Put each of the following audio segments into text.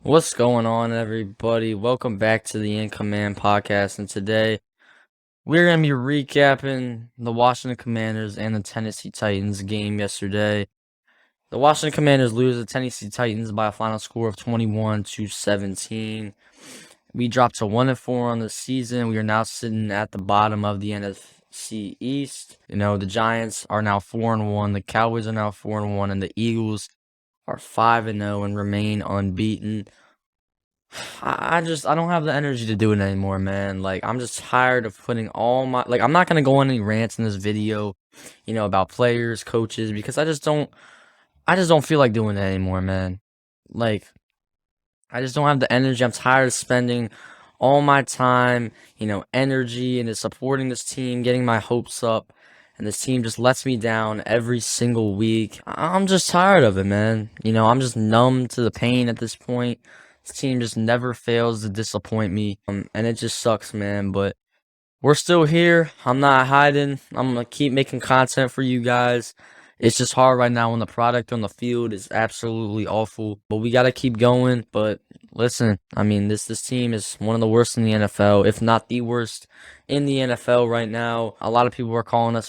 What's going on, everybody? Welcome back to the In Command podcast. And today we're going to be recapping the Washington Commanders and the Tennessee Titans game yesterday. The Washington Commanders lose the Tennessee Titans by a final score of 21-17. We dropped to 1-4 on the season. We are now sitting at the bottom of the NFC East. The Giants are now 4-1. The Cowboys are now 4-1, and the Eagles are 5-0 and remain unbeaten. I don't have the energy to do it anymore, man. I'm just tired of putting all my I'm not gonna go on any rants in this video, about players, coaches, because I just don't feel like doing that anymore, man. Like I just don't have the energy. I'm tired of spending all my time, energy into supporting this team, getting my hopes up, and this team just lets me down every single week. I'm just tired of it, man. I'm just numb to the pain at this point. This team just never fails to disappoint me, and it just sucks, man. But we're still here. I'm not hiding. I'm gonna keep making content for you guys. It's just hard right now when the product on the field is absolutely awful. But we gotta keep going. But listen, I mean, this team is one of the worst in the NFL, if not the worst in the NFL right now. A lot of people are calling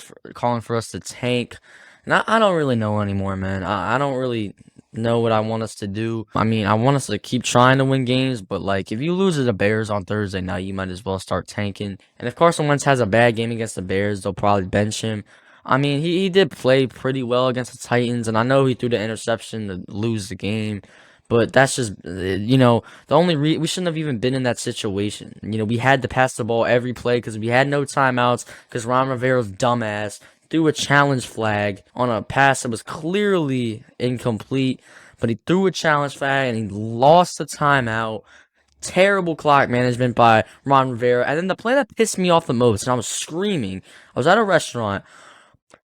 for us to tank, and I don't really know anymore, man. I don't really know what I want us to do. I mean, I want us to keep trying to win games, but if you lose to the Bears on Thursday night, you might as well start tanking. And if Carson Wentz has a bad game against the Bears, they'll probably bench him. I mean, he did play pretty well against the Titans, and I know he threw the interception to lose the game, but that's just, the only we shouldn't have even been in that situation. We had to pass the ball every play because we had no timeouts because Ron Rivera's dumbass threw a challenge flag on a pass that was clearly incomplete, but he threw a challenge flag and he lost the timeout. Terrible clock management by Ron Rivera. And then the play that pissed me off the most, and I was screaming, I was at a restaurant.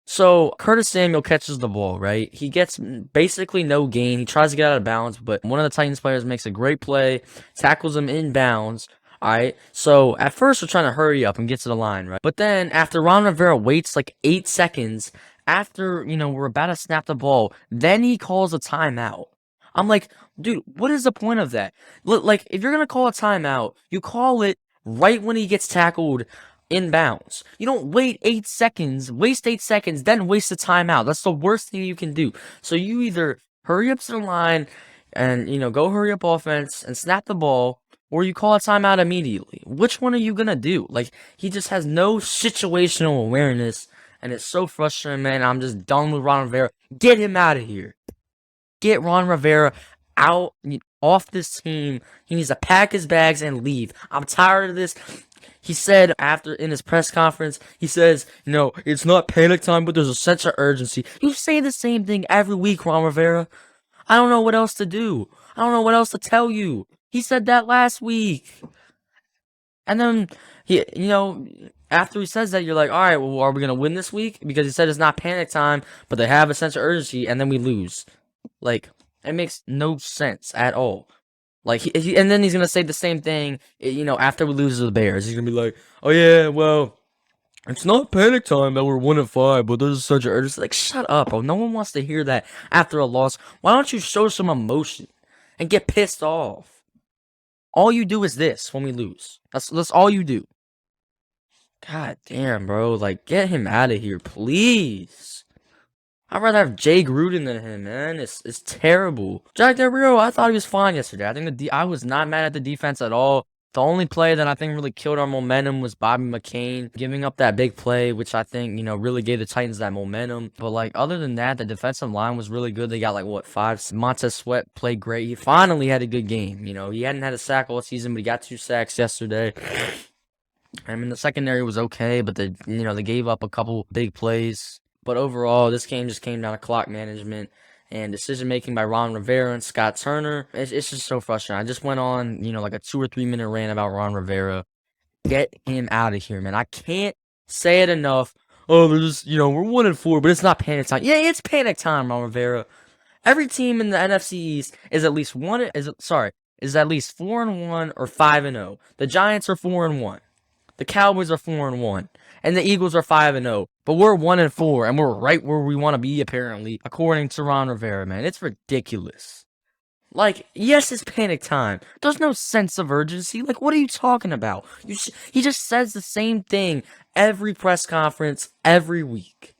So Curtis Samuel catches the ball, right? He gets basically no gain. He tries to get out of bounds, but one of the Titans players makes a great play, tackles him in bounds. All right. So at first we're trying to hurry up and get to the line, right? But then after Ron Rivera waits 8 seconds after, we're about to snap the ball, then he calls a timeout. I'm like, dude, what is the point of that? If you're going to call a timeout, you call it right when he gets tackled in bounds. You don't wait 8 seconds, waste 8 seconds, then waste the timeout. That's the worst thing you can do. So you either hurry up to the line and, go hurry up offense and snap the ball, or you call a timeout immediately. Which one are you going to do? He just has no situational awareness, and it's so frustrating, man. I'm just done with Ron Rivera. Get him out of here. Get Ron Rivera out, off this team. He needs to pack his bags and leave. I'm tired of this. He said in his press conference, he says, it's not panic time, but there's a sense of urgency. You say the same thing every week, Ron Rivera. I don't know what else to do. I don't know what else to tell you. He said that last week. And then, after he says that, you're like, all right, well, are we going to win this week? Because he said it's not panic time, but they have a sense of urgency, and then we lose. It makes no sense at all. And then he's gonna say the same thing, after we lose to the Bears. He's gonna be like, "Oh yeah, well, it's not panic time that we're 1-5, but there's such an urgency." Shut up, bro. No one wants to hear that after a loss. Why don't you show some emotion and get pissed off? All you do is this when we lose. That's all you do. God damn, bro. Get him out of here, please. I'd rather have Jay Gruden than him, man. It's terrible. Jack Del Rio, I thought he was fine yesterday. I think I was not mad at the defense at all. The only play that I think really killed our momentum was Bobby McCain giving up that big play, which I think, really gave the Titans that momentum. But, other than that, the defensive line was really good. They got, 5? Montez Sweat played great. He finally had a good game. He hadn't had a sack all season, but he got 2 sacks yesterday. I mean, the secondary was okay, but they gave up a couple big plays. But overall, this game just came down to clock management and decision-making by Ron Rivera and Scott Turner. It's just so frustrating. I just went on, a 2 or 3 minute rant about Ron Rivera. Get him out of here, man. I can't say it enough. Oh, they're just, we're 1-4, but it's not panic time. Yeah, it's panic time, Ron Rivera. Every team in the NFC East is at least 4-1 or 5-0. The Giants are 4-1. The Cowboys are 4-1, and the Eagles are 5-0. But we're 1-4, and we're right where we want to be, apparently, according to Ron Rivera, man. It's ridiculous. Like, yes, it's panic time. There's no sense of urgency. Like, what are you talking about? He just says the same thing every press conference, every week.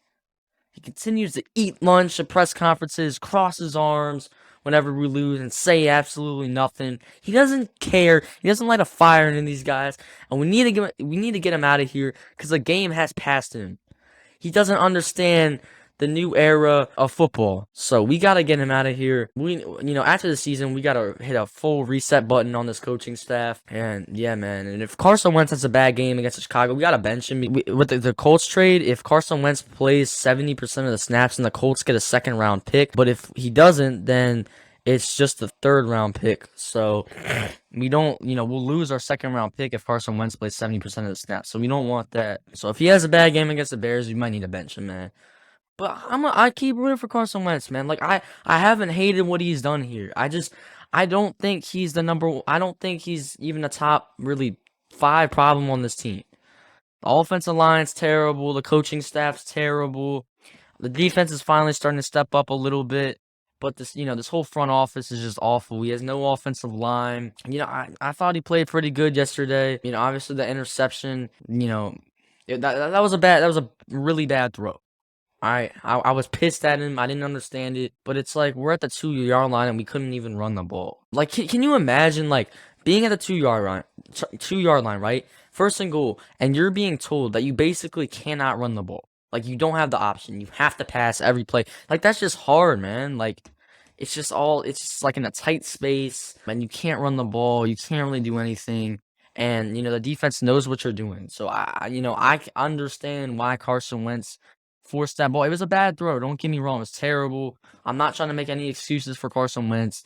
He continues to eat lunch at press conferences, cross his arms whenever we lose, and say absolutely nothing. He doesn't care. He doesn't light a fire in these guys, and we need to get him out of here because the game has passed him. He doesn't understand the new era of football. So we got to get him out of here. After the season, we got to hit a full reset button on this coaching staff. And yeah, man. And if Carson Wentz has a bad game against Chicago, we got to bench him. With the Colts trade, if Carson Wentz plays 70% of the snaps and the Colts get a second round pick, but if he doesn't, then it's just the third round pick. So we don't, we'll lose our second round pick if Carson Wentz plays 70% of the snaps. So we don't want that. So if he has a bad game against the Bears, we might need to bench him, man. But I keep rooting for Carson Wentz, man. Like I haven't hated what he's done here. I don't think he's I don't think he's even a top really 5 problem on this team. The offensive line's terrible. The coaching staff's terrible. The defense is finally starting to step up a little bit. But this whole front office is just awful. He has no offensive line. I thought he played pretty good yesterday. Obviously the interception, that was a really bad throw. I was pissed at him. I didn't understand it. But it's like we're at the 2-yard line and we couldn't even run the ball. Like, can you imagine like being at the 2-yard line, 2-yard line, right? First and goal, and you're being told that you basically cannot run the ball. Like you don't have the option. You have to pass every play. Like that's just hard, man. Like it's just like in a tight space, and you can't run the ball. You can't really do anything. And the defense knows what you're doing. So I understand why Carson Wentz forced that ball. It was a bad throw. Don't get me wrong. It was terrible. I'm not trying to make any excuses for Carson Wentz.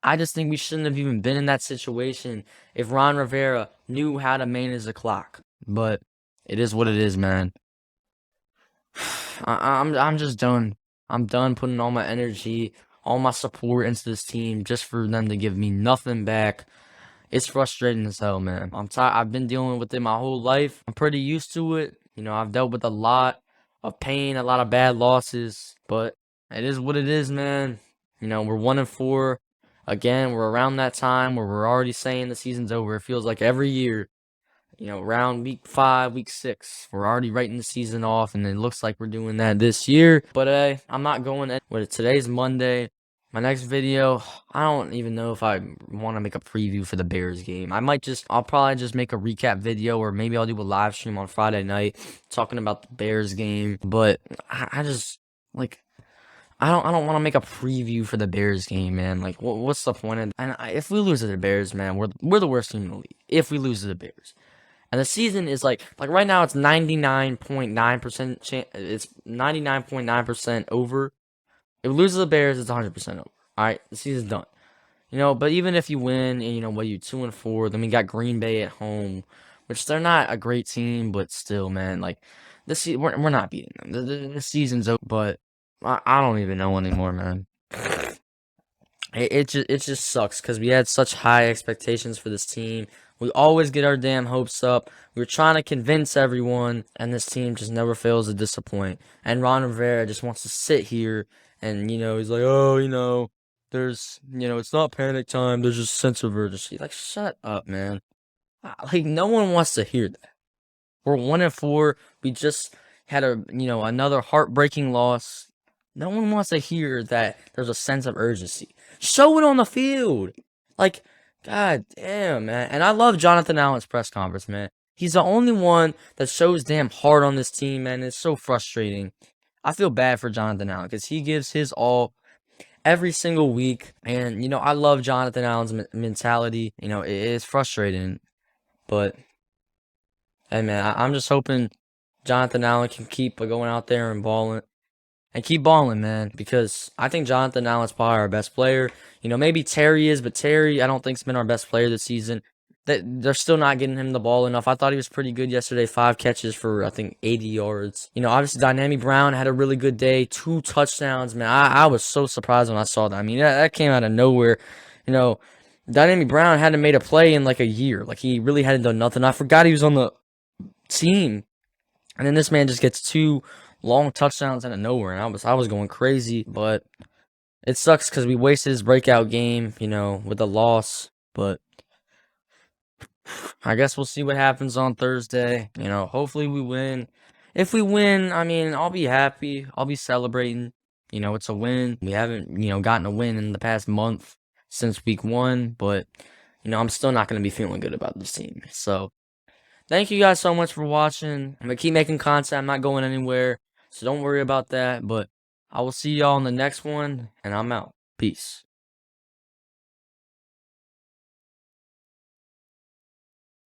I just think we shouldn't have even been in that situation if Ron Rivera knew how to manage the clock. But it is what it is, man. I'm just done. I'm done putting all my energy, all my support into this team just for them to give me nothing back. It's frustrating as hell, man. I'm tired. I've been dealing with it my whole life. I'm pretty used to it. I've dealt with a lot of pain, a lot of bad losses, but it is what it is, man. We're 1-4. Again, we're around that time where we're already saying the season's over. It feels like every year, around week 5, week 6, we're already writing the season off, and it looks like we're doing that this year. But I'm not going anywhere. Today's Monday. My next video, I don't even know if I want to make a preview for the Bears game. I'll probably just make a recap video, or maybe I'll do a live stream on Friday night talking about the Bears game. But I just, like, I don't want to make a preview for the Bears game, man. Like, what's the point of? And if we lose to the Bears, man, we're the worst team in the league. If we lose to the Bears, and the season is like right now, it's 99.9% chance. It's 99.9% over. If we lose to the Bears, it's 100% over. All right, the season's done. But even if you win, and you 2-4, then we got Green Bay at home, which they're not a great team, but still, man, like we're not beating them. The season's over, but I don't even know anymore, man. It just sucks because we had such high expectations for this team. We always get our damn hopes up. We're trying to convince everyone, and this team just never fails to disappoint. And Ron Rivera just wants to sit here and, he's like, oh, there's, it's not panic time. There's just a sense of urgency. Like, shut up, man. Like, no one wants to hear that. We're 1-4. We just had another heartbreaking loss. No one wants to hear that there's a sense of urgency. Show it on the field. Like, god damn, man. And I love Jonathan Allen's press conference, man. He's the only one that shows damn hard on this team, man. It's so frustrating. I feel bad for Jonathan Allen because he gives his all every single week. And, I love Jonathan Allen's mentality. It is frustrating. But, hey, man, I'm just hoping Jonathan Allen can keep going out there and balling. And keep balling, man, because I think Jonathan Allen's probably our best player. Maybe Terry is, but Terry, I don't think, has been our best player this season. They're still not getting him the ball enough. I thought he was pretty good yesterday. 5 catches for, I think, 80 yards. Obviously, Dynamic Brown had a really good day. 2 touchdowns, man. I was so surprised when I saw that. I mean, that came out of nowhere. Dynamic Brown hadn't made a play in, like, a year. Like, he really hadn't done nothing. I forgot he was on the team. And then this man just gets 2 long touchdowns out of nowhere, and I was going crazy, but It sucks because we wasted his breakout game, with a loss. But I guess we'll see what happens on Thursday. Hopefully we win. If we win, I mean, I'll be happy. I'll be celebrating. It's a win. We haven't, gotten a win in the past month since week 1, but I'm still not going to be feeling good about this team. So, thank you guys so much for watching. I'm going to keep making content. I'm not going anywhere, so don't worry about that. But I will see y'all in the next one, and I'm out. Peace.